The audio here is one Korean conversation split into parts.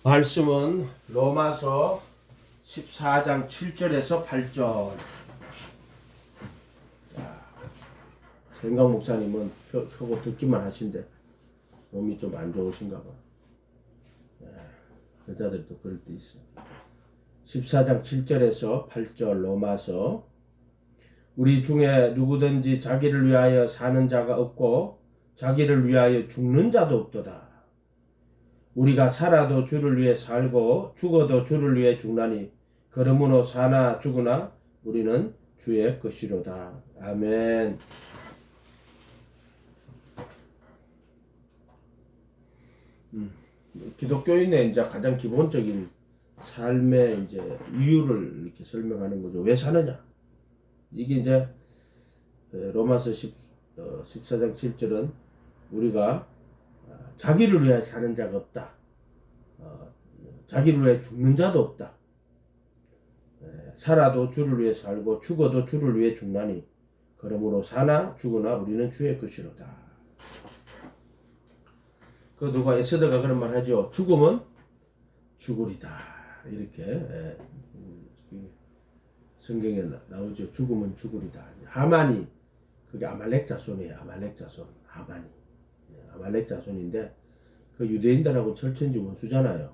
말씀은 로마서 14장 7절에서 8절. 생강 목사님은 펴고 듣기만 하신데 몸이 좀 안 좋으신가 봐. 여자들도 그럴 때 있어. 14장 7절에서 8절 로마서. 우리 중에 누구든지 자기를 위하여 사는 자가 없고 자기를 위하여 죽는 자도 없도다. 우리가 살아도 주를 위해 살고 죽어도 주를 위해 죽나니 그러므로 사나 죽으나 우리는 주의 것이로다. 아멘. 기독교인의 이제 가장 기본적인 삶의 이제 이유를 이렇게 설명하는 거죠. 왜 사느냐? 이게 이제 로마서 14장 7절은 우리가 자기를 위해 사는 자가 없다. 자기를 위해 죽는 자도 없다. 살아도 주를 위해 살고 죽어도 주를 위해 죽나니 그러므로 사나 죽으나 우리는 주의 것이로다. 그 누가 에스더가 그런 말 하죠. 죽음은 죽으리다. 이렇게 성경에 나오죠. 죽음은 죽으리다. 하만이 그게 아말렉 자손이에요. 아말렉 자손. 하만이. 아말렉 자손인데 그 유대인들하고 철천지 원수잖아요.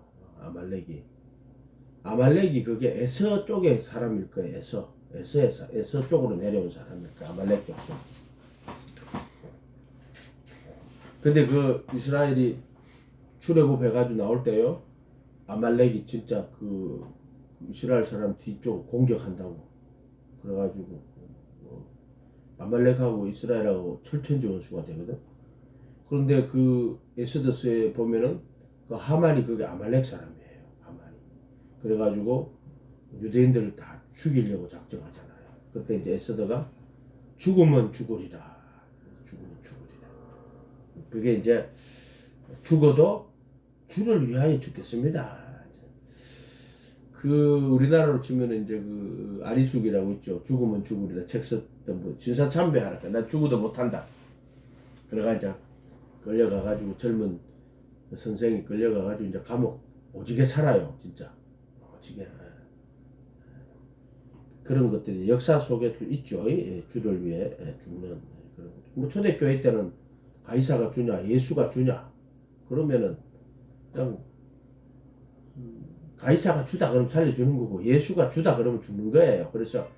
아말렉이 그게 에서 쪽의 사람일 거예요. 에서 쪽으로 내려온 사람일 거예요. 아말렉 족속. 근데 그 이스라엘이 출애굽해가지고 나올 때요, 아말렉이 진짜 그 이스라엘 사람 뒤쪽 공격한다고 그래가지고 아말렉하고 이스라엘하고 철천지 원수가 되거든. 그런데 그 에스더스에 보면은 그 하만이 그게 아말렉 사람이에요. 하만이. 그래가지고 유대인들을 다 죽이려고 작정하잖아요. 그때 이제 에스더가 죽으면 죽으리라. 죽으면 죽으리라. 그게 이제 죽어도 주를 위하여 죽겠습니다. 그 우리나라로 치면은 이제 그 아리숙이라고 있죠. 죽으면 죽으리라. 책 썼던 뭐 진사참배하라. 나 죽어도 못한다. 그래가지고 끌려가가지고 젊은 선생이 끌려가가지고 이제 감옥 오지게 살아요. 진짜 오지게. 그런 것들이 역사 속에 있죠. 주를 위해 죽는. 뭐 초대교회 때는 가이사가 주냐 예수가 주냐 그러면은 그냥 가이사가 주다 그러면 살려주는 거고 예수가 주다 그러면 죽는 거예요. 그래서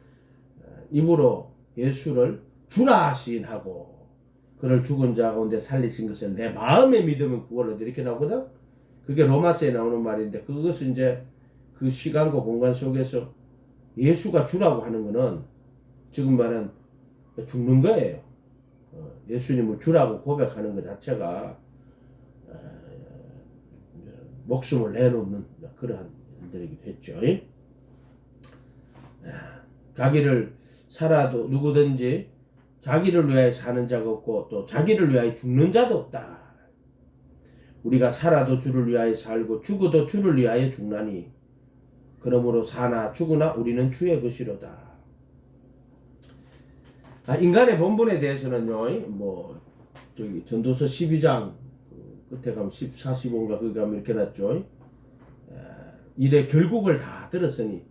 입으로 예수를 주라 시인하고 그를 죽은 자 가운데 살리신 것을 내 마음에 믿으면 구원을 얻으리 이렇게 나오거든. 그게 로마서에 나오는 말인데 그것은 이제 그 시간과 공간 속에서 예수가 주라고 하는 거는 지금 말은 죽는 거예요. 예수님을 주라고 고백하는 것 자체가 목숨을 내놓는 그러한 일들이기도 했죠. 자기를 살아도 누구든지 자기를 위하여 사는 자가 없고 또 자기를 위하여 죽는 자도 없다. 우리가 살아도 주를 위하여 살고 죽어도 주를 위하여 죽나니 그러므로 사나 죽으나 우리는 주의 것이로다. 인간의 본분에 대해서는요, 뭐 저기 전도서 12장 끝에 가면 14, 15인가 거기 가면 이렇게 놨죠. 일의 결국을 다 들었으니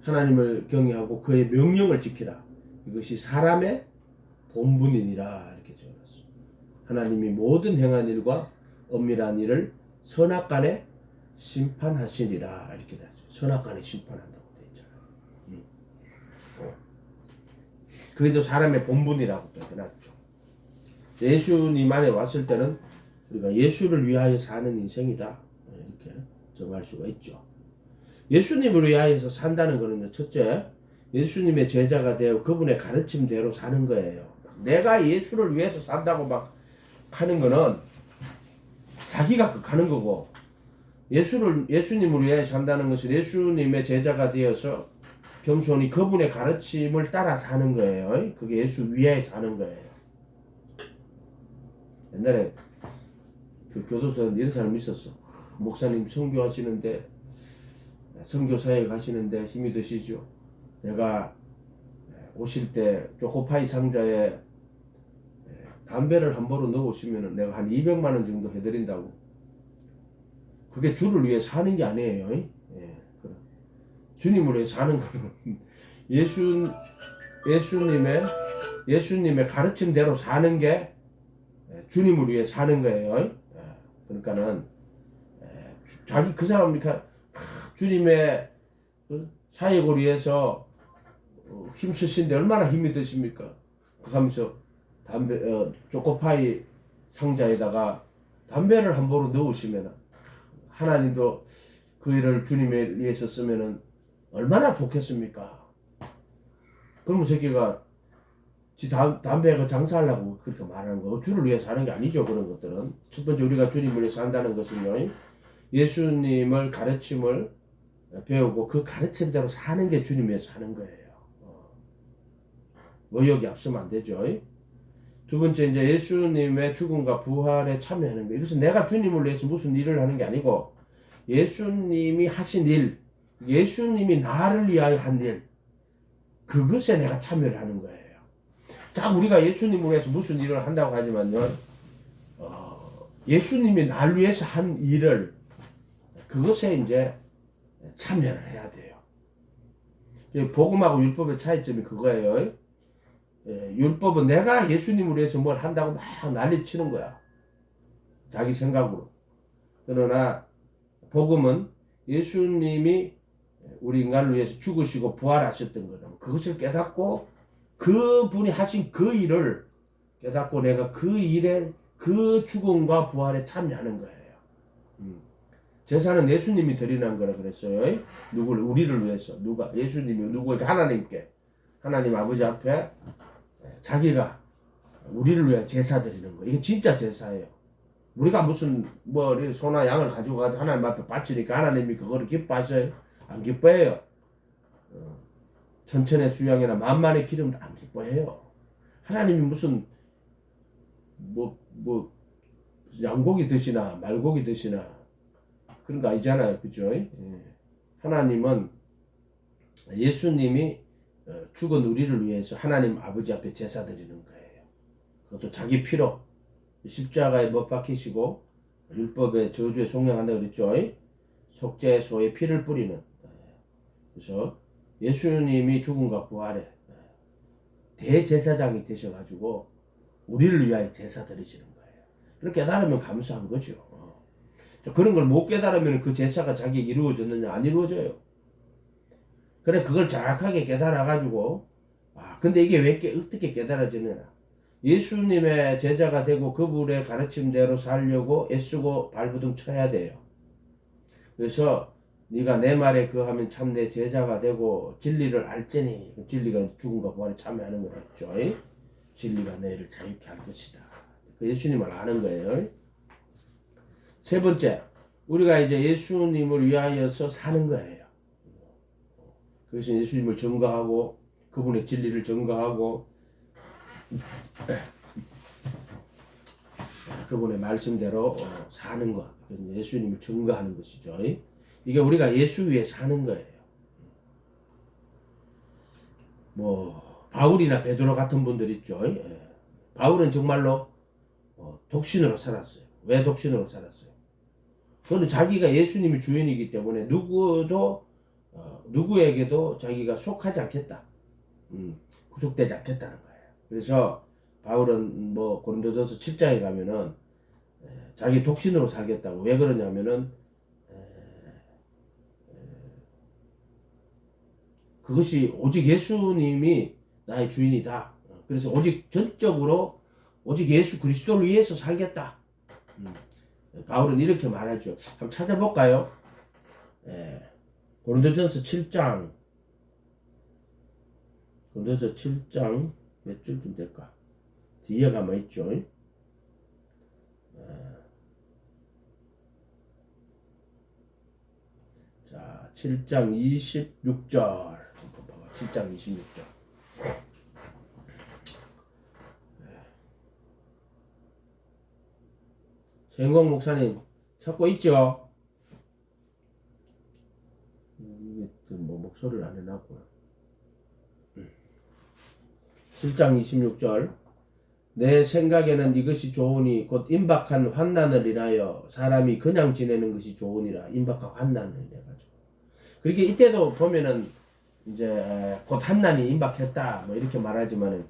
하나님을 경외하고 그의 명령을 지키라. 이것이 사람의 본분이니라 이렇게 적어놨어. 하나님이 모든 행한 일과 엄밀한 일을 선악간에 심판하시니라 이렇게 돼 있어요. 선악간에 심판한다고 돼 있잖아요. 그래도 사람의 본분이라고 또 해놨죠. 예수님 안에 왔을 때는 우리가 예수를 위하여 사는 인생이다 이렇게 정할 수가 있죠. 예수님을 위하여서 산다는 것은 첫째, 예수님의 제자가 되어 그분의 가르침대로 사는 거예요. 내가 예수를 위해서 산다고 막 하는 거는 자기가 극하는 거고, 예수님을 위하여 산다는 것은 예수님의 제자가 되어서 겸손히 그분의 가르침을 따라 사는 거예요. 그게 예수 위하여 사는 거예요. 옛날에 그 교도소에 이런 사람이 있었어. 목사님 선교하시는데 선교사에 가시는데 힘이 드시죠. 내가 오실 때 초코파이 상자에 담배를 한 보로 넣으시면 내가 한 200만 원 정도 해드린다고. 그게 주를 위해 사는 게 아니에요. 예. 주님을 위해 사는 거는 예수님의 가르침대로 사는 게 주님을 위해 사는 거예요. 그러니까는 자기 그 사람 주님의 사역을 위해서 힘쓰신데 얼마나 힘이 드십니까? 하면서 초코파이 상자에다가 담배를 한 보로 넣으시면 하나님도 그 일을 주님에 위해서 쓰면은 얼마나 좋겠습니까? 그러면 새끼가 담배가 장사하려고 그렇게 말하는 거 주를 위해서 하는 게 아니죠. 그런 것들은 첫 번째 우리가 주님을 위해서 한다는 것은요, 예수님을 가르침을 배우고 그 가르침대로 사는 게 주님 위해서 사는 거예요. 의욕이 앞서면 안 되죠. 두 번째 이제 예수님의 죽음과 부활에 참여하는 거. 이것은 내가 주님을 위해서 무슨 일을 하는 게 아니고 예수님이 하신 일, 예수님이 나를 위하여 한 일, 그것에 내가 참여를 하는 거예요. 자, 우리가 예수님을 위해서 무슨 일을 한다고 하지만요, 예수님이 나를 위해서 한 일을 그것에 이제 참여를 해야 돼요. 복음하고 율법의 차이점이 그거예요. 율법은 내가 예수님을 위해서 뭘 한다고 막 난리치는 거야. 자기 생각으로. 그러나 복음은 예수님이 우리 인간을 위해서 죽으시고 부활하셨던 거다. 그것을 깨닫고 그분이 하신 그 일을 깨닫고 내가 그 일에 그 죽음과 부활에 참여하는 거예요. 제사는 예수님이 드리는 거라 그랬어요. 누구를? 우리를 위해서. 누가? 예수님이 누구에게? 하나님께. 하나님 아버지 앞에 자기가 우리를 위해 제사 드리는 거. 이게 진짜 제사예요. 우리가 무슨 소나 양을 가지고 가서 하나님 앞에 바치니까 하나님이 그거를 기뻐하셔요? 안 기뻐해요. 천천의 수양이나 만만의 기름도 안 기뻐해요. 하나님이 무슨 양고기 드시나 말고기 드시나 그런 거 아니잖아요. 그죠? 하나님은 예수님이 죽은 우리를 위해서 하나님 아버지 앞에 제사 드리는 거예요. 그것도 자기 피로 십자가에 못 박히시고 율법의 저주에 속량한다고 그랬죠. 속죄소에 피를 뿌리는. 그래서 예수님이 죽음과 부활에 대제사장이 되셔가지고 우리를 위하여 제사 드리시는 거예요. 그렇게 깨달으면 감사한 거죠. 그런 걸 못 깨달으면 그 제사가 자기에 이루어졌느냐? 안 이루어져요. 그래, 그걸 정확하게 깨달아가지고, 근데 이게 어떻게 깨달아지느냐? 예수님의 제자가 되고 그분의 가르침대로 살려고 애쓰고 발부둥 쳐야 돼요. 그래서 네가 내 말에 그하면 참 내 제자가 되고 진리를 알지니, 진리가 죽음과 부활에 참여하는 거죠. 진리가 너희를 자유케 할 것이다. 예수님을 아는 거예요. 세 번째, 우리가 이제 예수님을 위하여서 사는 거예요. 그래서 예수님을 증거하고 그분의 진리를 증거하고 그분의 말씀대로 사는 것. 예수님을 증거하는 것이죠. 이게 우리가 예수 위에 사는 거예요. 바울이나 베드로 같은 분들 있죠. 바울은 정말로 독신으로 살았어요. 왜 독신으로 살았어요? 그는 자기가 예수님이 주인이기 때문에 누구에게도 자기가 속하지 않겠다. 구속되지 않겠다는 거예요. 그래서 바울은 고린도전서 7장에 가면은 자기 독신으로 살겠다고. 왜 그러냐면은 그것이 오직 예수님이 나의 주인이다. 그래서 오직 전적으로 오직 예수 그리스도를 위해서 살겠다. 바울은 이렇게 말하죠. 한번 찾아볼까요? 고린도전서 7장 고린도전서 7장 몇 줄쯤 될까? 뒤에 가만 있죠. 자, 7장 26절. 7장 26절. 최영광 목사님 찾고 있죠? 이게 목소리를 안 해놨구나. 7장 26절. 내 생각에는 이것이 좋으니 곧 임박한 환난을 인하여 사람이 그냥 지내는 것이 좋으니라. 임박한 환난을 해가지고. 그렇게 이때도 보면은 이제 곧 환난이 임박했다 뭐 이렇게 말하지만은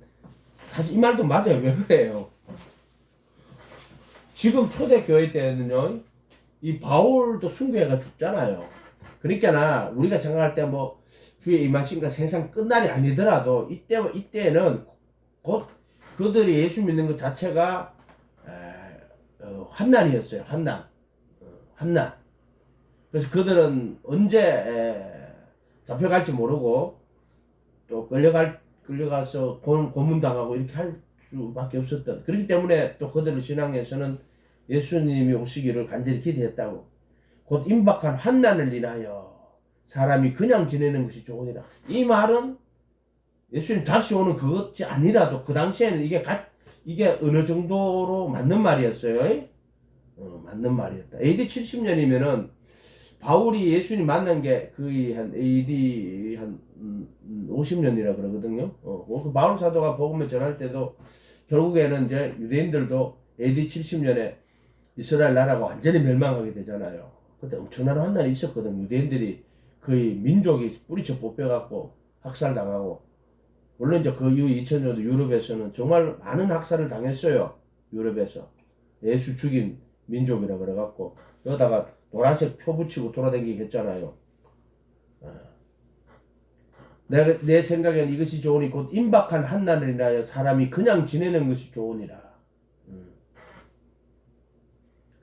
사실 이 말도 맞아요. 왜 그래요? 지금 초대교회 때는요, 이 바울도 순교해가 죽잖아요. 그러니까 우리가 생각할 때 뭐 주의 임하신가 세상 끝날이 아니더라도 이때는 곧 그들이 예수 믿는 것 자체가 환난이었어요. 환난. 그래서 그들은 언제 잡혀갈지 모르고 또 끌려가서 고문당하고 이렇게 할 수밖에 없었던. 그렇기 때문에 또 그들의 신앙에서는 예수님이 오시기를 간절히 기대했다고. 곧 임박한 환난을 인하여 사람이 그냥 지내는 것이 좋으니라. 이 말은 예수님 다시 오는 그것이 아니라도 그 당시에는 이게 어느 정도로 맞는 말이었어요. 맞는 말이었다. AD 70년이면은 바울이 예수님 만난 게 거의 한 AD 한 50년이라 그러거든요. 그 바울 사도가 복음을 전할 때도 결국에는 이제 유대인들도 AD 70년에 이스라엘 나라가 완전히 멸망하게 되잖아요. 그때 엄청난 환난이 있었거든. 유대인들이 거의 민족이 뿌리쳐 뽑혀갖고 학살당하고. 물론 이제 그 이후 2000년도 유럽에서는 정말 많은 학살을 당했어요. 유럽에서. 예수 죽인 민족이라 그래갖고. 여기다가 노란색 표 붙이고 돌아다니게 했잖아요. 내 생각엔 이것이 좋으니 곧 임박한 환난을 인하여 사람이 그냥 지내는 것이 좋으니라.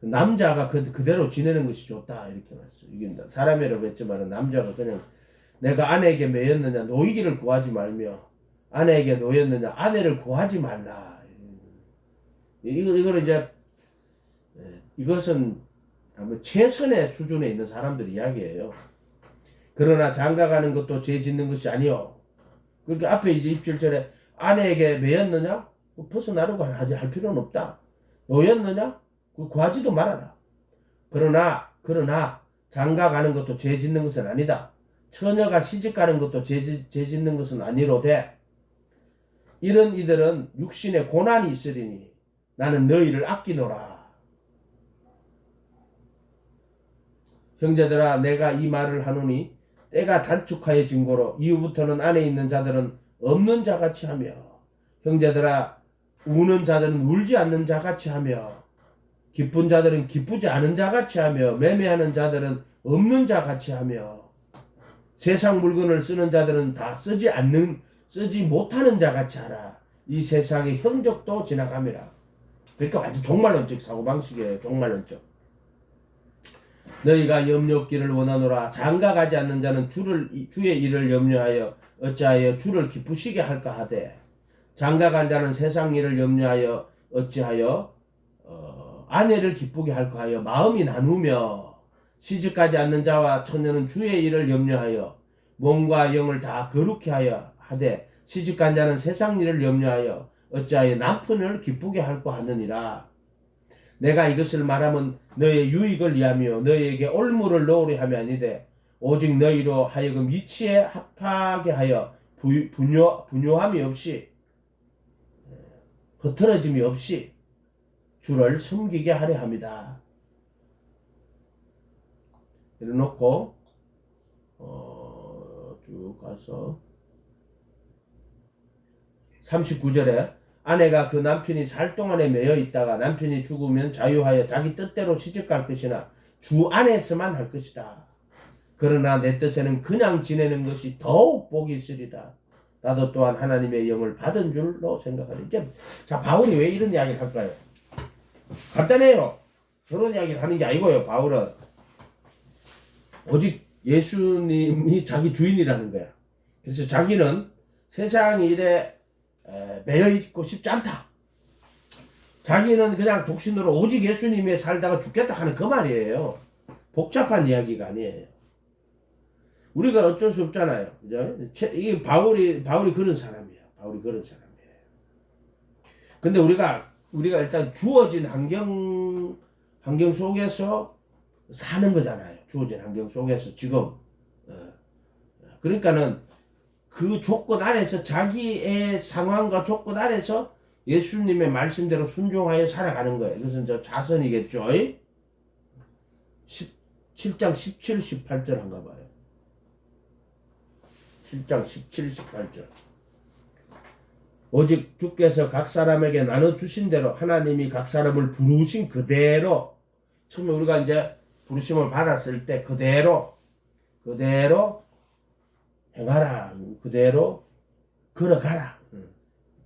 남자가 그대로 지내는 것이 좋다 이렇게 말했어요. 이게 사람이라고 했지만 남자가 그냥 내가 아내에게 매였느냐 노이기를 구하지 말며 아내에게 노였느냐 아내를 구하지 말라. 이걸 이제 이것은 최선의 수준에 있는 사람들 이야기예요. 그러나 장가가는 것도 죄 짓는 것이 아니요. 그러니까 앞에 이제 27절에 아내에게 매였느냐 벗어나려고 할 필요는 없다. 노였느냐 구하지도 말아라. 그러나 장가가는 것도 죄 짓는 것은 아니다. 처녀가 시집가는 것도 죄 짓는 것은 아니로되 이런 이들은 육신에 고난이 있으리니 나는 너희를 아끼노라. 형제들아 내가 이 말을 하노니 때가 단축하여 증거로 이후부터는 안에 있는 자들은 없는 자같이 하며 형제들아 우는 자들은 울지 않는 자같이 하며 기쁜 자들은 기쁘지 않은 자같이 하며 매매하는 자들은 없는 자같이 하며 세상 물건을 쓰는 자들은 다 쓰지 못하는 자같이 하라. 이 세상의 형적도 지나감이라. 그러니까 완전 종말론적 사고방식이에요. 종말론적. 너희가 염려 없기를 원하노라. 장가가지 않는 자는 주의 일을 염려하여 어찌하여 주를 기쁘시게 할까 하되 장가간 자는 세상 일을 염려하여 어찌하여 아내를 기쁘게 할까 하여 마음이 나누며 시집가지 않는 자와 처녀는 주의 일을 염려하여 몸과 영을 다 거룩히 하여 하되 시집간 자는 세상 일을 염려하여 어찌하여 남편을 기쁘게 할까 하느니라. 내가 이것을 말하면 너의 유익을 위하며 너희에게 올무를 넣으려 함이 아니되 오직 너희로 하여금 이치에 합하게 하여 분요함이 없이 흐트러짐이 없이 주를 섬기게 하려 합니다. 이래놓고 쭉 가서 39절에 아내가 그 남편이 살 동안에 매여 있다가 남편이 죽으면 자유하여 자기 뜻대로 시집갈 것이나 주 안에서만 할 것이다. 그러나 내 뜻에는 그냥 지내는 것이 더욱 복이 있으리다. 나도 또한 하나님의 영을 받은 줄로 생각하리. 자, 바울이 왜 이런 이야기를 할까요? 간단해요. 그런 이야기를 하는 게 아니고요. 바울은 오직 예수님이 자기 주인이라는 거야. 그래서 자기는 세상 일에 매여 있고 싶지 않다. 자기는 그냥 독신으로 오직 예수님에 살다가 죽겠다 하는 그 말이에요. 복잡한 이야기가 아니에요. 우리가 어쩔 수 없잖아요. 그죠? 이게 바울이 그런 사람이에요. 바울이 그런 사람이에요. 근데 우리가 일단 주어진 환경 속에서 사는 거잖아요. 주어진 환경 속에서 지금. 그러니까는 그 조건 안에서 자기의 상황과 조건 안에서 예수님의 말씀대로 순종하여 살아가는 거예요. 이것은 저 자선이겠죠. 7장 17, 18절 한가 봐요. 7장 17, 18절. 오직 주께서 각 사람에게 나눠주신 대로 하나님이 각 사람을 부르신 그대로, 처음에 우리가 이제 부르심을 받았을 때 그대로 행하라, 그대로 걸어가라.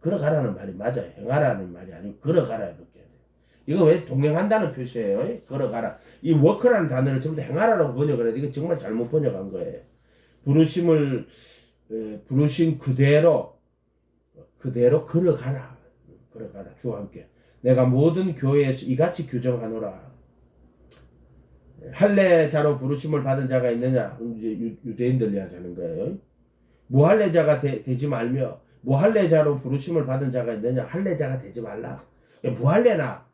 걸어가라는 말이 맞아요. 행하라는 말이 아니고 걸어가라 이렇게 해야 돼요. 이거 왜 동행한다는 표시예요? 걸어가라. 이 워크라는 단어를 전부 다 행하라라고 번역을 해요. 이거 정말 잘못 번역한 거예요. 부르신 그대로 걸어가라. 걸어가라. 주와 함께. 내가 모든 교회에서 이같이 규정하노라. 할례자로 부르심을 받은 자가 있느냐? 이제 유대인들 이야기하는 거예요. 무할례자가 되지 말며, 무할례자로 부르심을 받은 자가 있느냐? 할례자가 되지 말라. 무할례나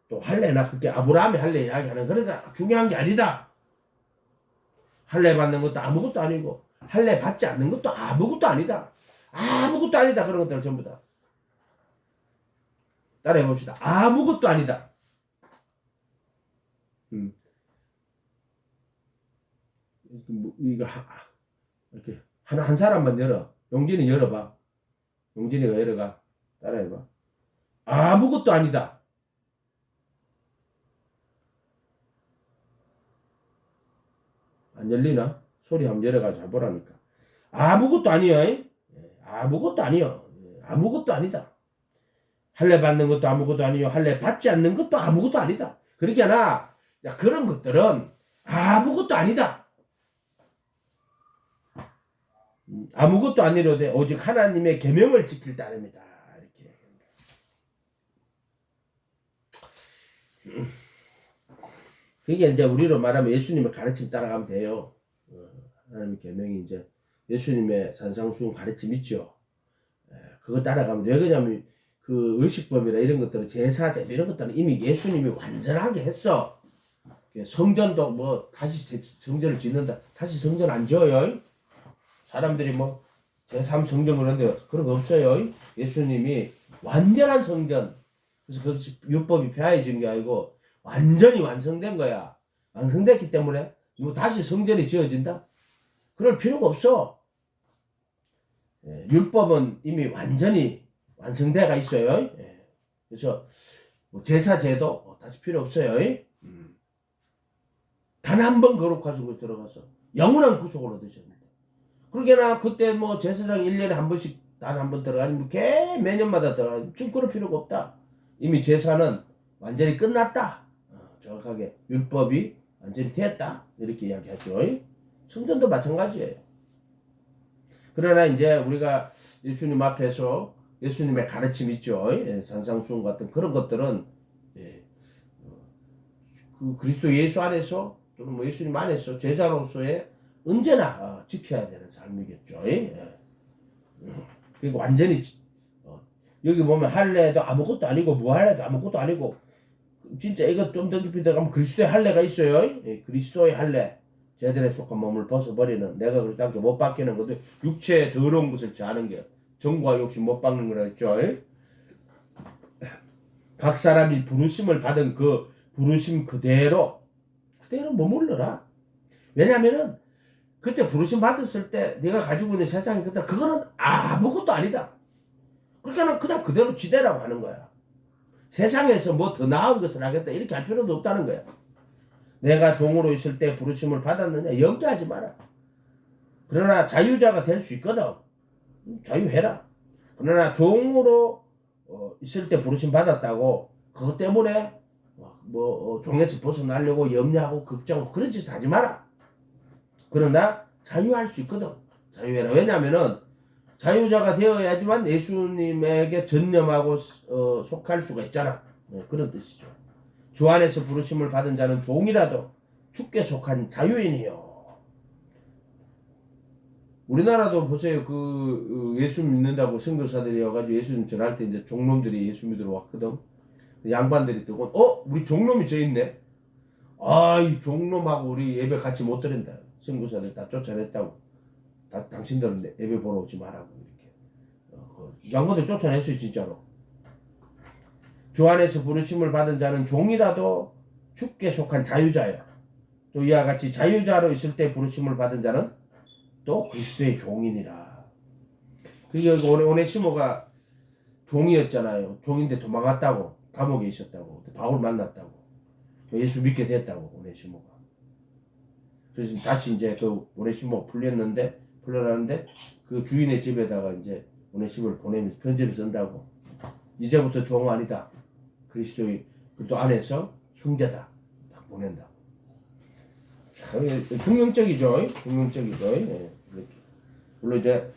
또 할례나 그게 아브라함의 할례 이야기하는, 그러니까 중요한 게 아니다. 할례 받는 것도 아무것도 아니고 할례 받지 않는 것도 아무것도 아니다. 아무것도 아니다. 그런 것들 전부 다 따라해 봅시다. 아무것도 아니다. 이거 이렇게 한 사람만 열어. 용진이 열어봐. 용진이가 열어가. 따라해봐. 아무것도 아니다. 안 열리나? 소리 한번 열어가지고 해보라니까. 아무것도 아니야. 아무것도 아니요. 아무것도 아니다. 할례 받는 것도 아무것도 아니요. 할례 받지 않는 것도 아무것도 아니다. 그러니까 그런 것들은 아무것도 아니다. 아무것도 아니로되 오직 하나님의 계명을 지킬 따름이다. 이렇게. 그게 이제 우리로 말하면 예수님의 가르침 따라가면 돼요. 하나님의 계명이 이제 예수님의 산상수훈 가르침 있죠. 그거 따라가면 돼요. 왜냐면 그 의식법이나 이런 것들은 제사제 이런 것들은 이미 예수님이 완전하게 했어. 성전도 뭐 다시 성전을 짓는다. 다시 성전 안 지어요. 사람들이 뭐 제3성전 그런데 그런 거 없어요. 예수님이 완전한 성전. 그래서 그것이 율법이 폐하해진 게 아니고 완전히 완성된 거야. 완성됐기 때문에 뭐 다시 성전이 지어진다? 그럴 필요가 없어. 율법은 이미 완전히 완성돼가 있어요. 그래서 뭐 제사제도 다시 필요 없어요. 단 한 번 거룩하시고 들어가서 영원한 구속을 얻으셨는데. 그러게나 그때 뭐 제사장 1년에 한 번씩 단 한 번 들어가니 뭐 매년마다 들어가. 지금 그럴 필요가 없다. 이미 제사는 완전히 끝났다. 정확하게 율법이 완전히 됐다. 이렇게 이야기하죠. 성전도 마찬가지예요. 그러나 이제 우리가 예수님 앞에서 예수님의 가르침 있죠. 산상수훈 같은 그런 것들은 그 그리스도 예수 안에서 또는 뭐 예수님 안에서 제자로서의 언제나 지켜야 되는 삶이겠죠. 그리고 완전히 여기 보면 할례도 아무것도 아니고 무할례도 아무것도 아니고 진짜 이거 좀 더 깊이 들어가면 그리스도의 할례가 있어요. 그리스도의 할례. 제들에 속한 몸을 벗어버리는, 내가 그리스도 함께 못 박히는 것도 육체의 더러운 것을 제하는 게 정과 욕심 못 박는 거라 했죠. 각 사람이 부르심을 받은 그 부르심 그대로 머물러라. 왜냐면은 그때 부르심 받았을 때 네가 가지고 있는 세상의 것들 그거는 아무것도 아니다. 그러니까 그냥 그대로 지대라고 하는 거야. 세상에서 뭐 더 나은 것을 하겠다 이렇게 할 필요도 없다는 거야. 내가 종으로 있을 때 부르심을 받았느냐 염두하지 마라. 그러나 자유자가 될 수 있거든. 자유해라. 그러나 종으로 있을 때 부르심 받았다고 그것 때문에 종에서 벗어나려고 염려하고 걱정하고 그런 짓을 하지 마라. 그러나 자유할 수 있거든. 자유해라. 왜냐하면은 자유자가 되어야지만 예수님에게 전념하고 속할 수가 있잖아. 그런 뜻이죠. 주 안에서 부르심을 받은 자는 종이라도 주께 속한 자유인이요. 우리나라도 보세요. 그 예수 믿는다고 선교사들이 와가지고 예수님 전할 때 이제 종놈들이 예수 믿으러 왔거든. 양반들이 뜨고 우리 종놈이 저 있네. 이 종놈하고 우리 예배 같이 못 드린다. 선교사들 다 쫓아냈다고. 당신들은 예배 보러 오지 말라고 이렇게. 양반들 쫓아냈어요 진짜로. 주 안에서 부르심을 받은 자는 종이라도 주께 속한 자유자요. 또 이와 같이 자유자로 있을 때 부르심을 받은 자는 또 그리스도의 종이니라. 그게 오네시모가 종이었잖아요. 종인데 도망갔다고, 감옥에 있었다고, 바울 만났다고, 예수 믿게 됐다고, 오네시모가. 그래서 다시 이제 그 오네시모 풀려나는데 그 주인의 집에다가 이제 오네시모를 보내면서 편지를 쓴다고. 이제부터 종 아니다. 그리스도의 또 안에서 형제다. 딱 보낸다. 참 혁명적이죠. 혁명적이죠. 예, 이렇게. 물론 이제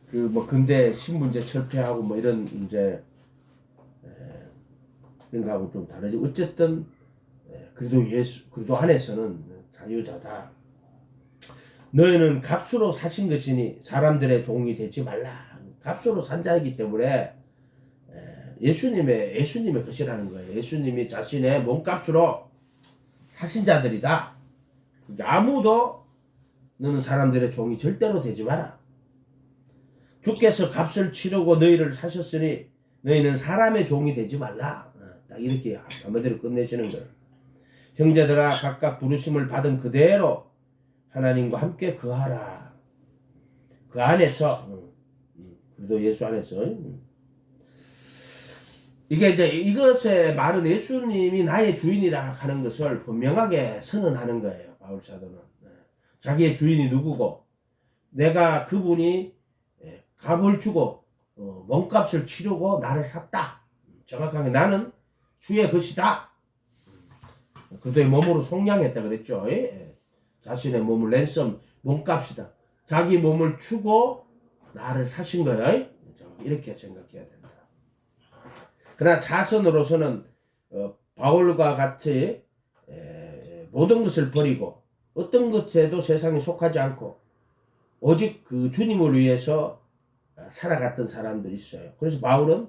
그 뭐 근대 신분제 철폐하고 뭐 이런 이제 그런 거하고 좀 다르지. 어쨌든 그래도 안에서는 자유자다. 너희는 값으로 사신 것이니 사람들의 종이 되지 말라. 값으로 산 자이기 때문에 예수님의 것이라는 거예요. 예수님이 자신의 몸값으로 사신 자들이다. 아무도 너는 사람들의 종이 절대로 되지 마라. 주께서 값을 치르고 너희를 사셨으니 너희는 사람의 종이 되지 말라. 딱 이렇게 한마디로 끝내시는 거예요. 형제들아 각각 부르심을 받은 그대로 하나님과 함께 거하라. 그 안에서 그래도 예수 안에서 이게 이제 이것의 말은 예수님이 나의 주인이라 하는 것을 분명하게 선언하는 거예요. 바울 사도는 자기의 주인이 누구고 내가 그분이 값을 주고 몸값을 치르고 나를 샀다. 정확하게 나는 주의 것이다. 그도의 몸으로 속량했다 그랬죠. 자신의 몸을 랜섬 몸값이다. 자기 몸을 주고 나를 사신 거예요. 이렇게 생각해야 된다. 그러나 자선으로서는 바울과 같이 모든 것을 버리고 어떤 것에도 세상에 속하지 않고 오직 그 주님을 위해서 살아갔던 사람들이 있어요. 그래서 바울은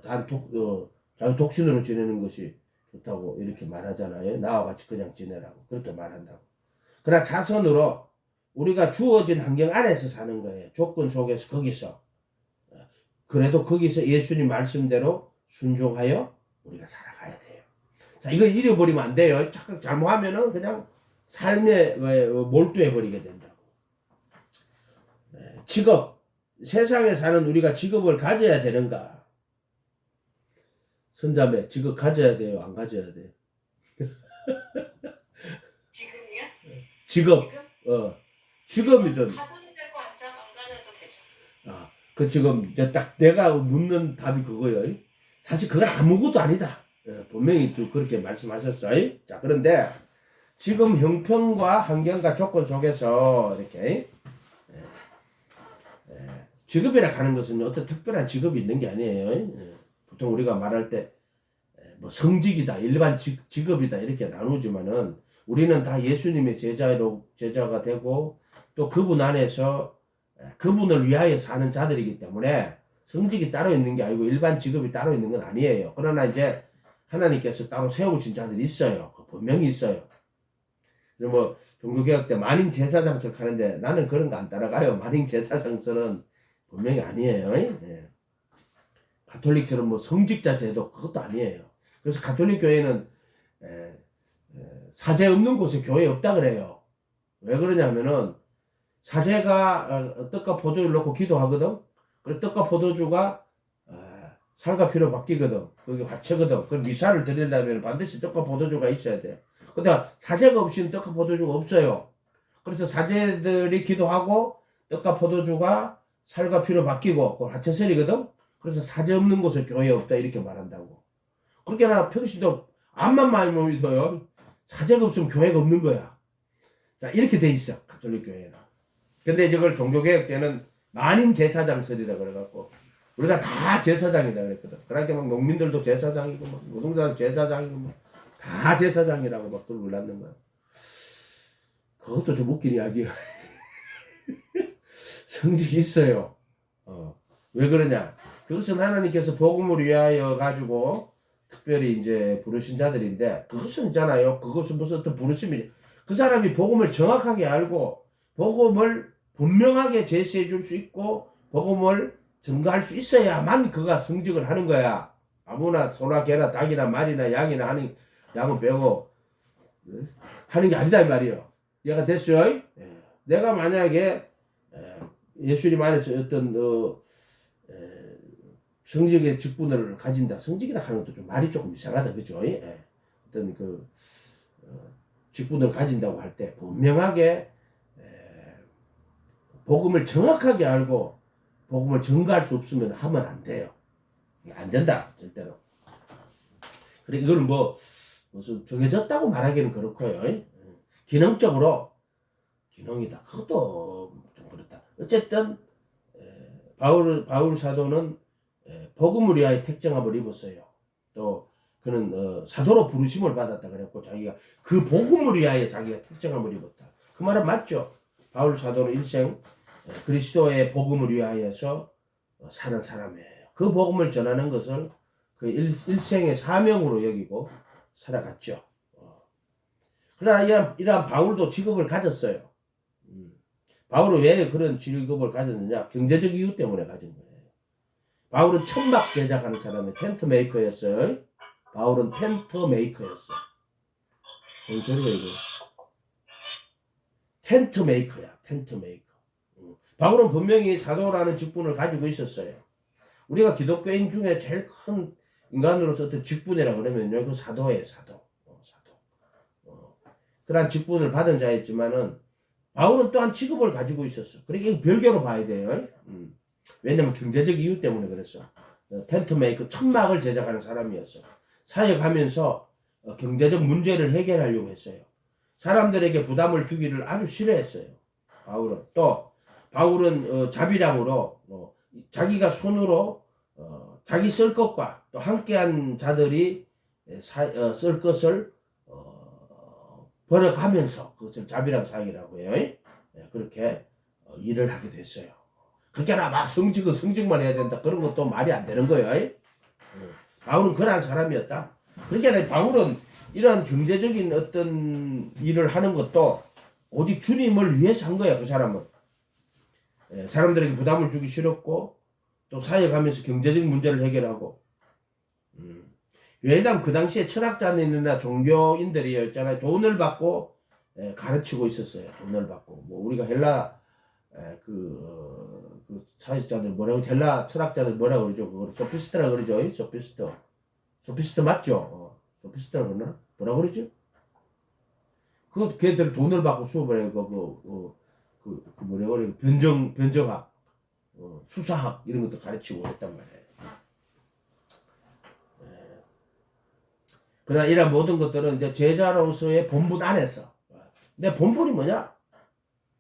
자기 독신으로 지내는 것이 좋다고 이렇게 말하잖아요. 나와 같이 그냥 지내라고 그렇게 말한다고. 그러나 자선으로 우리가 주어진 환경 안에서 사는 거예요. 조건 속에서 거기서 그래도 거기서 예수님 말씀대로 순종하여 우리가 살아가야 돼요. 자, 이거 잃어버리면 안 돼요. 착각 잘못하면은 그냥 삶에 몰두해 버리게 된다고. 직업, 세상에 사는 우리가 직업을 가져야 되는가? 선자매, 직업 가져야 돼요? 안 가져야 돼요? 지금이요? 직업, 직업이든. 가돈이 되고 안 가져도 되죠. 그 지금 이제 딱 내가 묻는 답이 그거예요. 사실 그건 아무것도 아니다. 분명히 좀 그렇게 말씀하셨어요. 자, 그런데 지금 형편과 환경과 조건 속에서 이렇게 직업이라 하는 것은 어떤 특별한 직업이 있는 게 아니에요. 보통 우리가 말할 때 뭐 성직이다, 일반 직업이다 이렇게 나누지만은 우리는 다 예수님의 제자가 되고 또 그분 안에서 그분을 위하여 사는 자들이기 때문에 성직이 따로 있는 게 아니고 일반 직업이 따로 있는 건 아니에요. 그러나 이제 하나님께서 따로 세우신 자들이 있어요. 분명히 있어요. 그래서 뭐 종교개혁 때 만인 제사장석 하는데 나는 그런 거 안 따라가요. 만인 제사장석은 분명히 아니에요. 가톨릭처럼 뭐 성직자 제도 그것도 아니에요. 그래서 가톨릭 교회는 사제 없는 곳에 교회 없다 그래요. 왜 그러냐면은 사제가 떡과 포도주를 넣고 기도하거든. 그래서 떡과 포도주가 살과 피로 바뀌거든. 그게 화채거든. 그 미사를 드리려면 반드시 떡과 포도주가 있어야 돼. 근데 사제가 없이는 떡과 포도주가 없어요. 그래서 사제들이 기도하고 떡과 포도주가 살과 피로 바뀌고 그 화채설이거든. 그래서 사제 없는 곳에 교회 없다 이렇게 말한다고. 그렇게 나 평시도 암만 많이 믿어요. 사제가 없으면 교회가 없는 거야. 자, 이렇게 돼 있어 가톨릭 교회는. 근데 이걸 종교개혁 때는 만인 제사장설이라 그래갖고 우리가 다 제사장이다 그랬거든. 그러니까 막 농민들도 제사장이고 막 노동자도 제사장이고 막 다 제사장이라고 막 그걸 몰랐는 거야. 그것도 좀 웃긴 이야기야. 성직이 있어요. 왜 그러냐? 그것은 하나님께서 복음을 위하여 가지고 특별히 이제 부르신 자들인데 그것은 있잖아요. 그것은 무슨 어떤 부르심이 그 사람이 복음을 정확하게 알고 복음을 분명하게 제시해 줄 수 있고 복음을 증거할 수 있어야만 그가 성직을 하는 거야. 아무나 소나 개나 닭이나 말이나 양이나 하는 양은 빼고 하는 게 아니다 이 말이에요. 얘가 됐어요? 예. 내가 만약에 예수님 안에서 어떤 성직의 직분을 가진다. 성직이라 하는 것도 좀 말이 조금 이상하다, 그죠? 예. 어떤 그 직분을 가진다고 할 때 분명하게 복음을 정확하게 알고 복음을 전가할 수 없으면 하면 안 돼요. 안 된다, 절대로. 그래 이거는 뭐 무슨 정해졌다고 말하기는 그렇고요. 기능이다. 그것도 좀 그렇다. 어쨌든 바울 사도는 복음을 위하여 택정함을 입었어요. 또 그는 사도로 부르심을 받았다 그랬고 자기가 그 복음을 위하여 자기가 택정함을 입었다. 그 말은 맞죠. 바울 사도는 일생 그리스도의 복음을 위하여서 사는 사람이에요. 그 복음을 전하는 것을 그 일생의 사명으로 여기고 살아갔죠. 그러나 이러한 바울도 직업을 가졌어요. 바울은 왜 그런 직업을 가졌느냐? 경제적 이유 때문에 가진 거예요. 바울은 천막 제작하는 사람이 텐트 메이커였어요. 바울은 텐트 메이커였어. 뭔 소리야 이거? 텐트 메이커야. 텐트 메이커. 바울은 분명히 사도라는 직분을 가지고 있었어요. 우리가 기독교인 중에 제일 큰 인간으로서 어떤 직분이라 그러면요, 그 사도예요, 사도. 그러한 직분을 받은 자였지만은 바울은 또한 직업을 가지고 있었어. 그러니까 이거 별개로 봐야 돼요. 왜냐면 경제적 이유 때문에 그랬어. 텐트 메이커, 천막을 제작하는 사람이었어. 사역하면서 경제적 문제를 해결하려고 했어요. 사람들에게 부담을 주기를 아주 싫어했어요. 바울은 또 바울은 자비량으로 자기가 손으로 자기 쓸 것과 또 함께한 자들이 쓸 것을 벌어가면서 그것을 자비랑 사역이라고 해요. 그렇게 일을 하게 됐어요. 그렇게나 막 성직만 해야 된다 그런 것도 말이 안 되는 거예요. 바울은 그러한 사람이었다. 그렇게 바울은 이러한 경제적인 어떤 일을 하는 것도 오직 주님을 위해서 한 거야. 그 사람은 사람들에게 부담을 주기 싫었고 또 사역하면서 경제적 문제를 해결하고 왜냐하면 그 당시에 철학자들이나 종교인들이었잖아요. 돈을 받고 가르치고 있었어요. 돈을 받고 뭐 우리가 헬라 그 사회자들 뭐라고 헬라 철학자들 뭐라고 그러죠? 그걸 소피스트라 그러죠. 소피스트 맞죠? 소피스트라 그러나 뭐라고 그러죠? 그 걔들 돈을 받고 수업을 하고 그 뭐라고 그래 변정학 수사학 이런 것도 가르치고 했단 말이에요. 그러나 이런 모든 것들은 이제 제자로서의 본분 안에서. 내 본분이 뭐냐?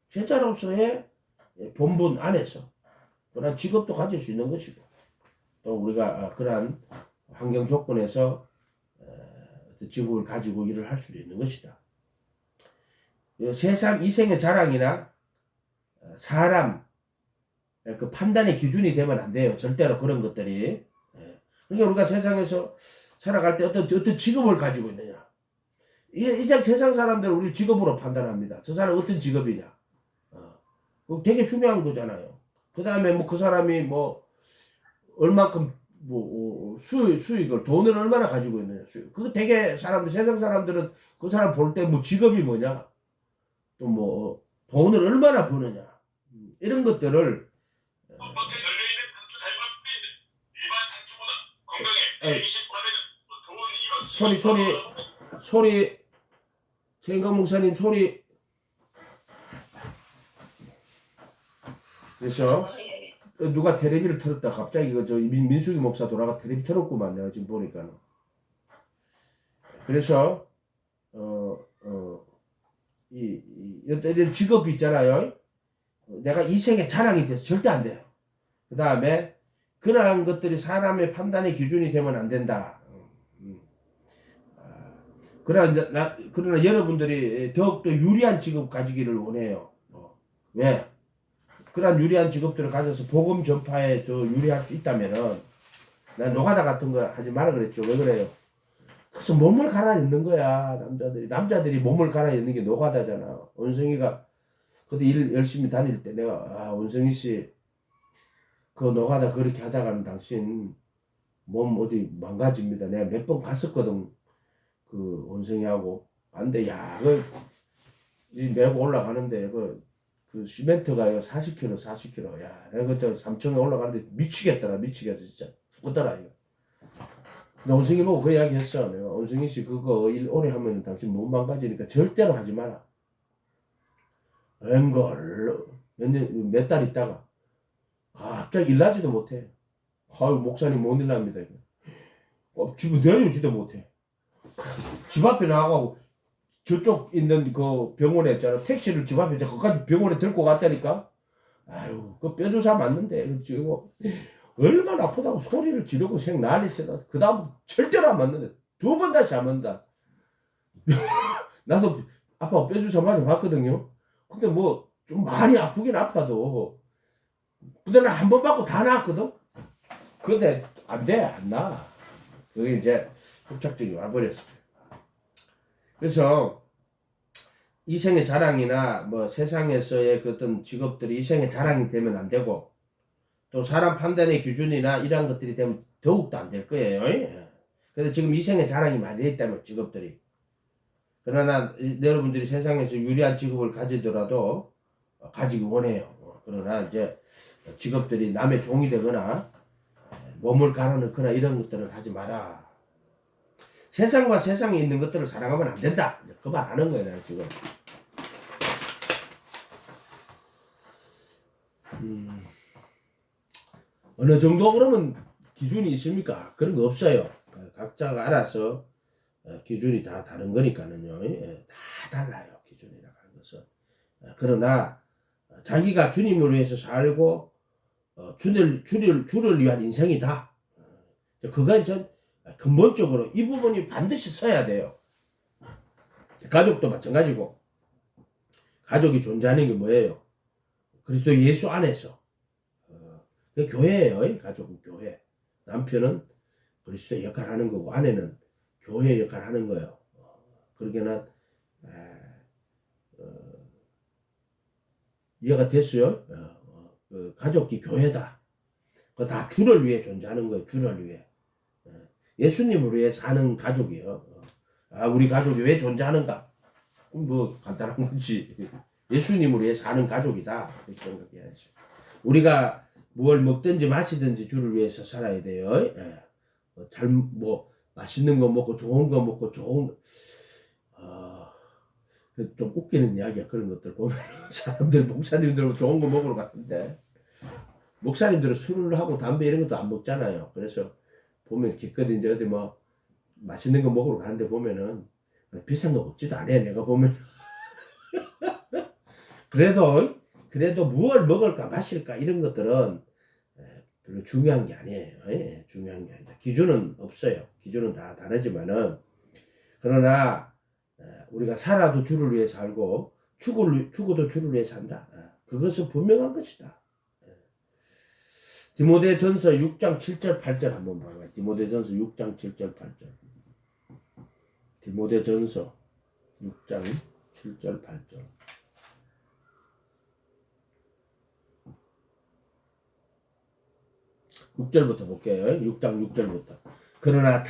제자로서의 본분 안에서. 그런 직업도 가질 수 있는 것이고. 또 우리가 그러한 환경 조건에서 직업을 가지고 일을 할 수도 있는 것이다. 세상 이생의 자랑이나 사람 그 판단의 기준이 되면 안 돼요. 절대로 그런 것들이. 그러니까 우리가 세상에서 살아갈 때 어떤 직업을 가지고 있느냐. 이 세상 사람들은 우리 직업으로 판단합니다. 저 사람 어떤 직업이냐. 되게 중요한 거잖아요. 그 다음에 뭐 그 사람이 뭐 얼마큼 뭐 수익을 돈을 얼마나 가지고 있느냐. 그거 되게 세상 사람들은 그 사람 볼 때 뭐 직업이 뭐냐. 또 뭐 돈을 얼마나 버느냐. 이런 것들을 소리 최인강 목사님 소리 그래서 누가 텔레비를 틀었다 갑자기 저 민수기 목사 돌아가 텔레비 틀었구만 내가 지금 보니까는 그래서 이런 직업이 있잖아요. 내가 이 세계 자랑이 돼서 절대 안 돼요. 그 다음에 그러한 것들이 사람의 판단의 기준이 되면 안 된다. 그러나 여러분들이 더욱더 유리한 직업 가지기를 원해요. 왜? 그러한 유리한 직업들을 가져서 복음 전파에 더 유리할 수 있다면은 난 노가다 같은 거 하지 마라 그랬죠. 왜 그래요? 그래서 몸을 갈아입는 거야. 남자들이 몸을 갈아입는 게 노가다잖아. 원성이가 그때 일 열심히 다닐 때 내가 원성이 씨 그 노가다 그렇게 하다가는 당신 몸 어디 망가집니다. 내가 몇 번 갔었거든. 그 원숭이하고. 안돼, 야, 이 메고 올라가는데, 그 시멘트가 40kg, 40kg. 야, 내가 저 3층에 올라가는데 미치겠더라, 미치겠어, 진짜. 죽더라, 이거. 근데 원숭이 보고 그 이야기 했어. 내가, 원숭이 씨, 그거 일 오래 하면 당신 몸 망가지니까 절대로 하지 마라. 웬걸, 몇 달 있다가, 갑자기 일나지도 못해. 아유, 목사님 못 일납니다, 이거. 집에 내려오지도 못해. 집 앞에 나가고, 저쪽 있는 그 병원에 있잖아. 택시를 집 앞에 거기까지 병원에 들고 갔다니까. 아유, 그 뼈주사 맞는데. 지금 얼마나 아프다고 소리를 지르고 생 난리치다. 그 다음부터 절대로 안 맞는데. 2번 다시 안 맞는다. 나도 아빠 뼈주사 맞아 봤거든요. 근데 뭐 좀 많이 아프긴 아파도. 근데 나 한 번 맞고 다 나았거든. 근데 안 돼, 안 나. 그게 이제 후착증이 와버렸어. 그래서 이생의 자랑이나 뭐 세상에서의 그 어떤 직업들이 이생의 자랑이 되면 안 되고, 또 사람 판단의 기준이나 이러한 것들이 되면 더욱도 안 될 거예요. 그래서 지금 이생의 자랑이 많이 되어 있다면 직업들이. 그러나 여러분들이 세상에서 유리한 직업을 가지더라도 가지기 원해요. 그러나 이제 직업들이 남의 종이 되거나 몸을 갈아넣거나 이런 것들을 하지 마라. 세상과 세상에 있는 것들을 사랑하면 안 된다. 그 말 하는 거예요, 내가 지금. 어느 정도 그러면 기준이 있습니까? 그런 거 없어요. 각자가 알아서 기준이 다 다른 거니까는요. 다 달라요. 기준이라고 하는 것은. 그러나 자기가 주님을 위해서 살고 주를 위한 인생이다. 그건 전 근본적으로 이 부분이 반드시 서야 돼요. 가족도 마찬가지고. 가족이 존재하는 게 뭐예요? 그리스도 예수 안에서. 그 교회예요. 가족은 교회. 남편은 그리스도의 역할을 하는 거고 아내는 교회의 역할을 하는 거예요. 그러게는 이해가 됐어요? 그 가족이 교회다. 그 다 주를 위해 존재하는 거예요. 주를 위해. 예수님을 위해 사는 가족이에요. 우리 가족이 왜 존재하는가? 뭐 간단한 거지. 예수님을 위해 사는 가족이다. 이렇게 생각해야지. 우리가 뭘 먹든지 마시든지 주를 위해서 살아야 돼요. 뭐 맛있는 거 먹고 좋은 거 먹고 좀 웃기는 이야기야. 그런 것들 보면 사람들 목사님들 좋은 거 먹으러 갔는데 목사님들은 술을 하고 담배 이런 것도 안 먹잖아요. 그래서 보면 기껏 이제 어디 뭐 맛있는 거 먹으러 가는데 보면은 비싼 거 먹지도 않아. 내가 보면 그래도 무엇을 먹을까 마실까 이런 것들은 별로 중요한 게 아니에요. 중요한 게 아니다. 기준은 없어요. 기준은 다 다르지만은 그러나 우리가 살아도 주를 위해 살고 죽어도 주를 위해 산다. 그것은 분명한 것이다. 디모데전서 6장 7절 8절 한번 봐봐요. 디모데전서 6장 7절 8절. 디모데전서 6장 7절 8절. 6절부터 볼게요. 6장 6절부터. 그러나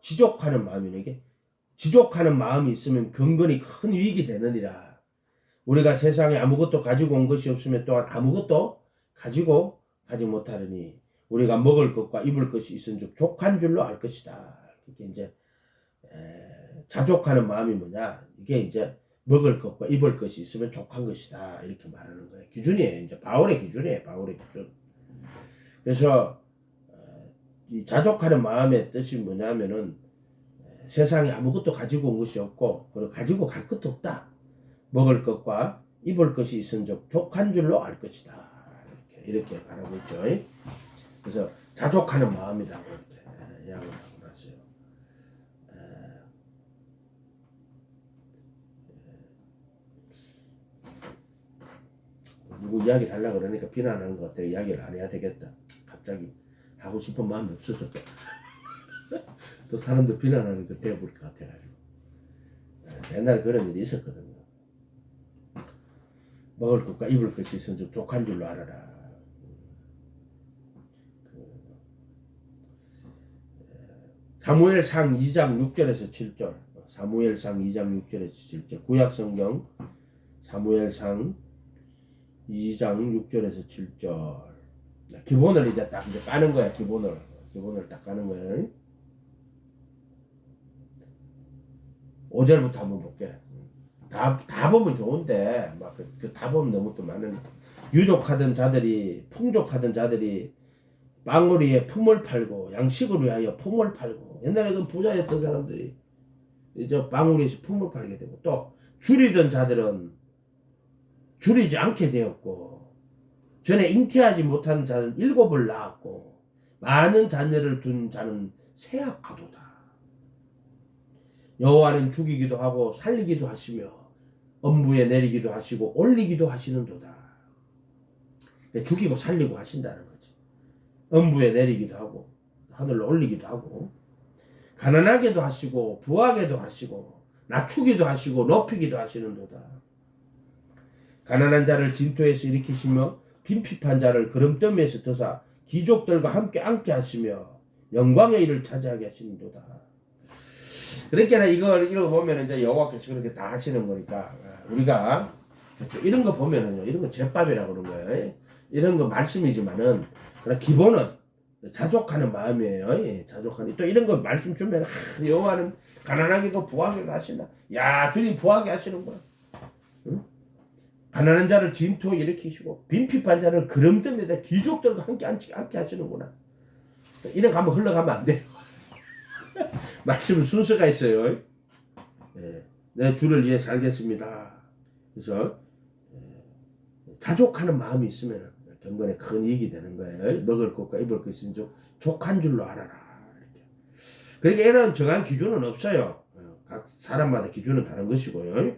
지족하는 마음이 지족하는 마음이 있으면 경건이 큰 이익이 되느니라. 우리가 세상에 아무것도 가지고 온 것이 없으면 또한 아무것도 가지 못하리니 우리가 먹을 것과 입을 것이 있은즉 족한 줄로 알 것이다. 이게 이제 자족하는 마음이 뭐냐? 이게 이제 먹을 것과 입을 것이 있으면 족한 것이다. 이렇게 말하는 거예요. 기준이에요. 이제 바울의 기준이에요. 바울의 기준. 그래서 이 자족하는 마음의 뜻이 뭐냐면은 세상에 아무것도 가지고 온 것이 없고 그리고 가지고 갈 것도 없다. 먹을 것과 입을 것이 있은즉 족한 줄로 알 것이다. 이렇게 말하고 있죠. 그래서 자족하는 마음이라고 이렇게 이야기를 하고 났어요. 누구 이야기를 하려고 그러니까 비난하는 것 같아요. 이야기를 안 해야 되겠다. 갑자기 하고 싶은 마음이 없어서 또 사람들 비난하는 거 되어버릴 것 같아가지고. 옛날에 그런 일이 있었거든요. 먹을 것과 입을 것이 있으면 좀 족한 줄로 알아라. 사무엘상 2장 6절에서 7절. 사무엘상 2장 6절에서 7절. 구약성경 사무엘상 2장 6절에서 7절. 기본을 이제 딱 이제 까는 거야. 기본을 딱 까는 거야. 5절부터 한번 볼게. 다 보면 좋은데 막 다 보면 너무 또 많은. 유족하던 자들이 풍족하던 자들이 빵우리에 품을 팔고 양식을 위하여 품을 팔고, 옛날에 그 부자였던 사람들이 이제 빵우리에서 품을 팔게 되고, 또 줄이던 자들은 줄이지 않게 되었고, 전에 잉태하지 못한 자는 7을 낳았고, 많은 자녀를 둔 자는 쇠약하도다. 여호와는 죽이기도 하고 살리기도 하시며 엄부에 내리기도 하시고 올리기도 하시는도다. 죽이고 살리고 하신다는 거지. 엄부에 내리기도 하고 하늘로 올리기도 하고, 가난하게도 하시고 부하게도 하시고 낮추기도 하시고 높이기도 하시는도다. 가난한 자를 진토에서 일으키시며 빈핍한 자를 그름더미에서 드사 귀족들과 함께 앉게 하시며 영광의 일을 차지하게 하시는도다. 그러니까 이걸 보면 이제 여호와께서 그렇게 다 하시는 거니까, 우리가 이런 거 보면은요, 이런 거 제밥이라고 그러는 거예요. 이런 거 말씀이지만은 그러나 기본은 자족하는 마음이에요. 예, 자족하는. 또 이런 거 말씀 주면 여호와는 가난하게도 부하게도 하신다. 야, 주님 부하게 하시는 거야. 응? 가난한 자를 진토에 일으키시고 빈핍한 자를 그름더미에다 귀족들과 함께 앉게 하시는구나. 이래 가면 흘러가면 안 돼요. 말씀은 순서가 있어요. 예, 내 주를 위해 살겠습니다. 그래서 자족하는 마음이 있으면 경건에 큰 이익이 되는 거예요. 먹을 것과 입을 것인 즉 족한 줄로 알아라. 이렇게. 그러니까 이런 정한 기준은 없어요. 각 사람마다 기준은 다른 것이고요.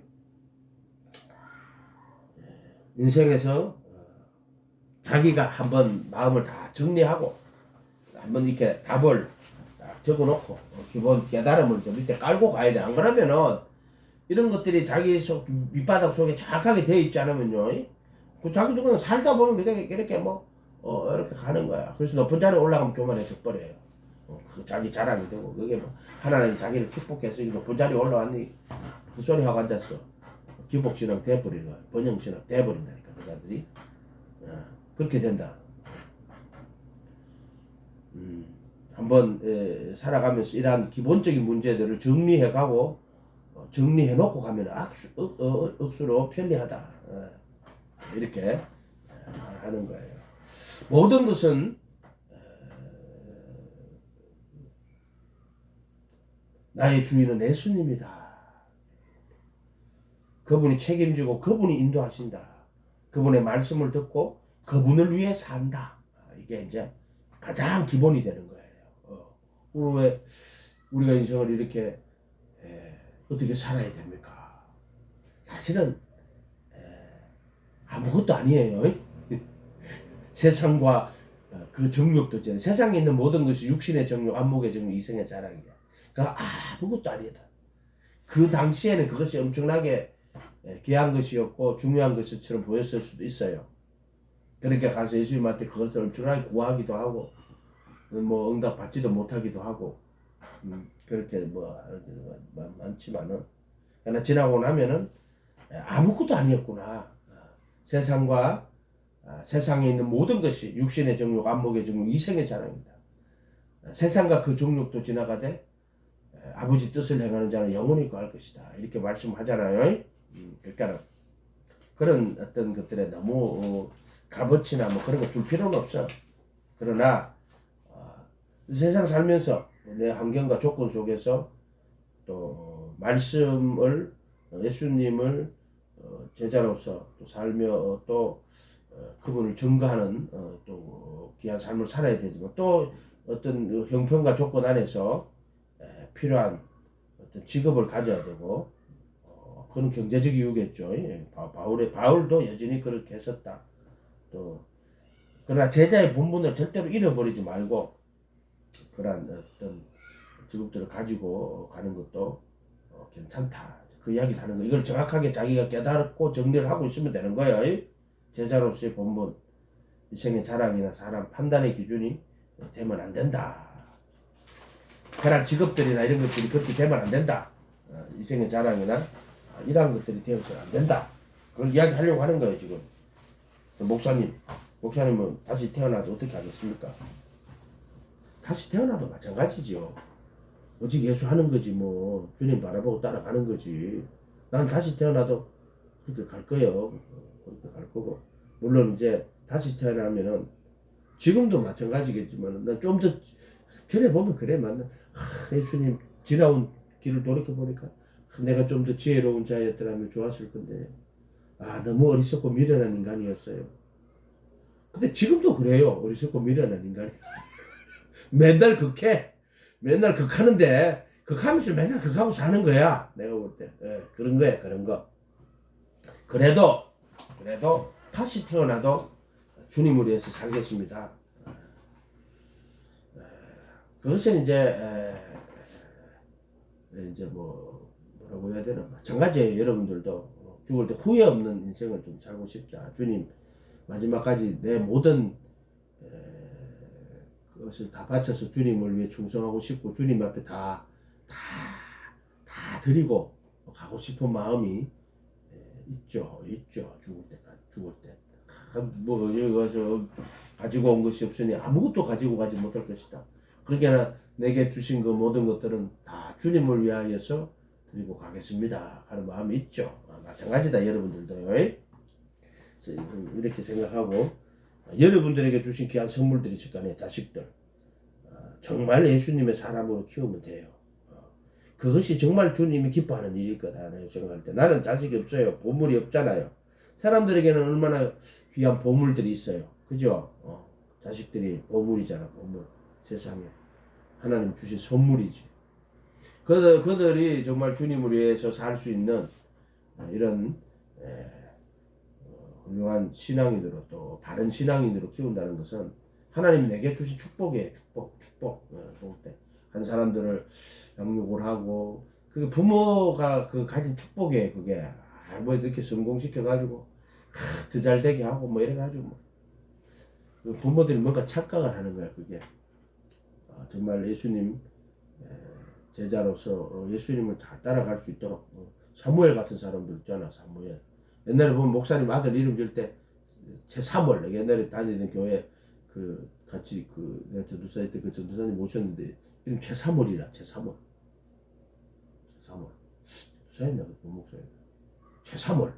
인생에서 자기가 한번 마음을 다 정리하고 한번 이렇게 답을 적어놓고 기본 깨달음을 좀 밑에 깔고 가야 돼. 안 그러면은 이런 것들이 자기 밑바닥 속에 정확하게 되어 있지 않으면요, 그 자기도 그냥 살다 보면 그냥 이렇게 이렇게 가는 거야. 그래서 높은 자리에 올라가면 교만해져 버려요. 그 자기 자랑이 되고, 그게 하나님 자기를 축복해서 높은 자리에 올라왔니 그 소리 하고 앉았어. 기복신앙 돼버리는 거야. 번영신앙 돼버린다니까 그 자들이. 그렇게 된다. 한번 살아가면서 이러한 기본적인 문제들을 정리해가고 정리해놓고 가면 억수로 편리하다. 이렇게 하는 거예요. 모든 것은 나의 주인은 예수님이다. 그분이 책임지고 그분이 인도하신다. 그분의 말씀을 듣고 그분을 위해 산다. 이게 이제 가장 기본이 되는 거예요. 왜 우리가 인생을 이렇게 어떻게 살아야 됩니까? 사실은 아무것도 아니에요. 세상과 그 정욕도 있잖아요. 세상에 있는 모든 것이 육신의 정욕, 안목의 정욕, 이성의 자랑이야. 그러니까 아무것도 아니다. 그 당시에는 그것이 엄청나게 귀한 것이었고 중요한 것처럼 보였을 수도 있어요. 그러니까 가서 예수님한테 그것을 엄청나게 구하기도 하고 뭐 응답 받지도 못하기도 하고 그렇게 많지만은, 그러나 지나고 나면은 아무것도 아니었구나. 세상과 세상에 있는 모든 것이 육신의 정욕, 안목의 정욕, 이성의 자랑이다. 세상과 그 정욕도 지나가되 아버지 뜻을 행하는 자는 영원히 거할 것이다. 이렇게 말씀하잖아요. 그러니까 그런 어떤 것들에 너무 값어치나 뭐 그런 거 둘 필요는 없어. 그러나 세상 살면서 내 환경과 조건 속에서 또 말씀을, 예수님을 제자로서 또 살며 또 그분을 증거하는 또 귀한 삶을 살아야 되지만, 또 어떤 형편과 조건 안에서 필요한 어떤 직업을 가져야 되고, 그런 경제적 이유겠죠. 바울도 여전히 그렇게 했었다. 또 그러나 제자의 본분을 절대로 잃어버리지 말고 그러한 어떤 직업들을 가지고 가는 것도 괜찮다. 그 이야기를 하는 거. 이걸 정확하게 자기가 깨달고 정리를 하고 있으면 되는 거예요. 제자로서의 본분, 인생의 자랑이나 사람 판단의 기준이 되면 안 된다. 그런 직업들이나 이런 것들이 그렇게 되면 안 된다. 인생의 자랑이나 이러한 것들이 되어서는 안 된다. 그걸 이야기하려고 하는 거예요 지금. 목사님은 다시 태어나도 어떻게 하겠습니까? 다시 태어나도 마찬가지죠. 오직 예수 하는 거지 뭐. 주님 바라보고 따라가는 거지. 난 다시 태어나도 그렇게 갈 거예요. 그렇게 갈 거고. 물론 이제 다시 태어나면은 지금도 마찬가지겠지만 난 좀 더 전에 보면 그래 맞나. 예수님 지나온 길을 돌이켜 보니까 내가 좀 더 지혜로운 자였더라면 좋았을 건데 너무 어리석고 미련한 인간이었어요. 근데 지금도 그래요. 어리석고 미련한 인간이. 맨날 극해. 맨날 극하는데 극하면서 맨날 극하고 사는 거야. 내가 볼 때. 그런 거야. 그런 거. 그래도 다시 태어나도 주님을 위해서 살겠습니다. 그것은 이제 뭐라고 해야 되나 마찬가지예요. 여러분들도 죽을 때 후회 없는 인생을 좀 살고 싶다. 주님 마지막까지 내 모든 그것을 다 바쳐서 주님을 위해 충성하고 싶고 주님 앞에 다 드리고 가고 싶은 마음이 있죠. 죽을 때. 여기 가서 가지고 온 것이 없으니 아무것도 가지고 가지 못할 것이다. 그러니까 내게 주신 그 모든 것들은 다 주님을 위하여서 드리고 가겠습니다 하는 마음이 있죠. 마찬가지다 여러분들도요. 이렇게 생각하고 여러분들에게 주신 귀한 선물들이 있을 거 아니에요. 자식들 정말 예수님의 사람으로 키우면 돼요. 그것이 정말 주님이 기뻐하는 일일 거다 내가 생각할 때. 나는 자식이 없어요. 보물이 없잖아요. 사람들에게는 얼마나 귀한 보물들이 있어요. 그죠? 자식들이 보물이잖아. 보물. 세상에 하나님 주신 선물이지. 그들이 정말 주님을 위해서 살 수 있는 이런 훌륭한 신앙인으로 또 바른 신앙인으로 키운다는 것은 하나님이 내게 주신 축복이에요. 축복. 볼 때 한 사람들을 양육을 하고 그게 부모가 그 가진 축복이에요. 그게 뭐 이렇게 성공시켜 가지고 더 잘 되게 하고 뭐 이래 가지고 뭐 부모들이 뭔가 착각을 하는 거야. 그게 정말 예수님 제자로서 예수님을 잘 따라갈 수 있도록 사무엘 같은 사람들 있잖아. 사무엘 옛날에 보면 목사님 아들 이름 지을 때 최사무엘 옛날에 다니던 교회 같이 내가 전도사일 때 그 전도사님 모셨는데 이름 최사무엘이라. 최사무엘 전도사였나 그 목사님 최사무엘.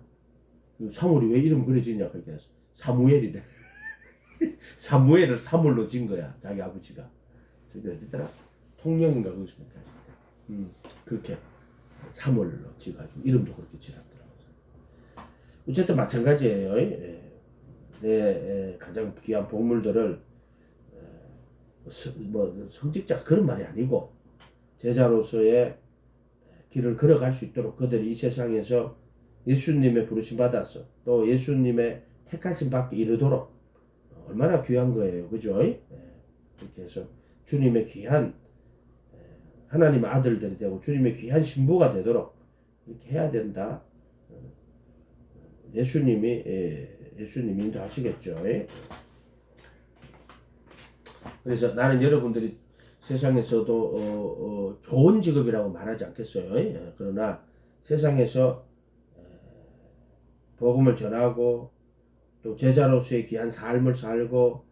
사무엘이 왜 이름 그려지냐 그렇게 사무엘이래. 사무엘을 사물로 진 거야. 자기 아버지가 저기 어디더라 통영인가 거기서 그렇게 사물로 지어가지고 이름도 그렇게 지었더라고요. 어쨌든 마찬가지예요. 내 가장 귀한 보물들을 성직자 그런 말이 아니고 제자로서의 길을 걸어갈 수 있도록 그들이 이 세상에서 예수님의 부르심 받아서 또 예수님의 택하심 받기 이르도록 얼마나 귀한 거예요. 그죠? 그렇게 해서 주님의 귀한 하나님의 아들들이 되고 주님의 귀한 신부가 되도록 이렇게 해야 된다. 예수님이 인도하시겠죠. 그래서 나는 여러분들이 세상에서도 좋은 직업이라고 말하지 않겠어요. 그러나 세상에서 복음을 전하고 또 제자로서의 귀한 삶을 살고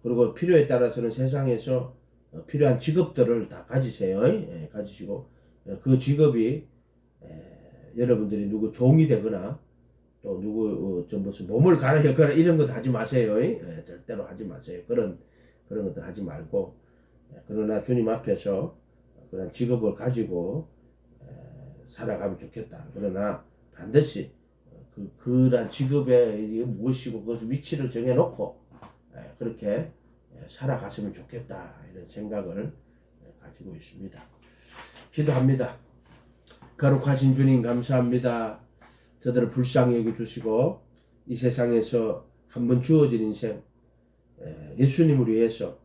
그리고 필요에 따라서는 세상에서 필요한 직업들을 다 가지세요. 가지시고 그 직업이 여러분들이 누구 종이 되거나 또 누구 무슨 몸을 갈아넣거나 이런 것 하지 마세요. 절대로 하지 마세요. 그런 것들 하지 말고 그러나 주님 앞에서 그런 직업을 가지고 살아가면 좋겠다. 그러나 반드시 그런 직업의 무엇이고 그것을 위치를 정해놓고 그렇게 살아갔으면 좋겠다 이런 생각을 가지고 있습니다. 기도합니다. 거룩하신 주님 감사합니다. 저들을 불쌍히 여겨주시고 이 세상에서 한번 주어진 인생 예수님을 위해서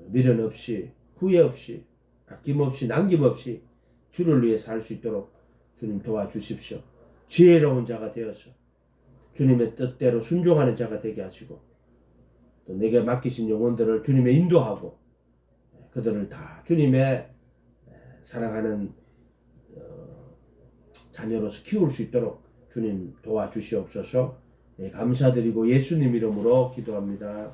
미련 없이 후회 없이 아낌없이 남김없이 주를 위해 살 수 있도록 주님 도와주십시오. 지혜로운 자가 되어서 주님의 뜻대로 순종하는 자가 되게 하시고 또 내게 맡기신 영혼들을 주님의 인도하고 그들을 다 주님의 사랑하는 자녀로서 키울 수 있도록 주님 도와주시옵소서. 감사드리고 예수님 이름으로 기도합니다.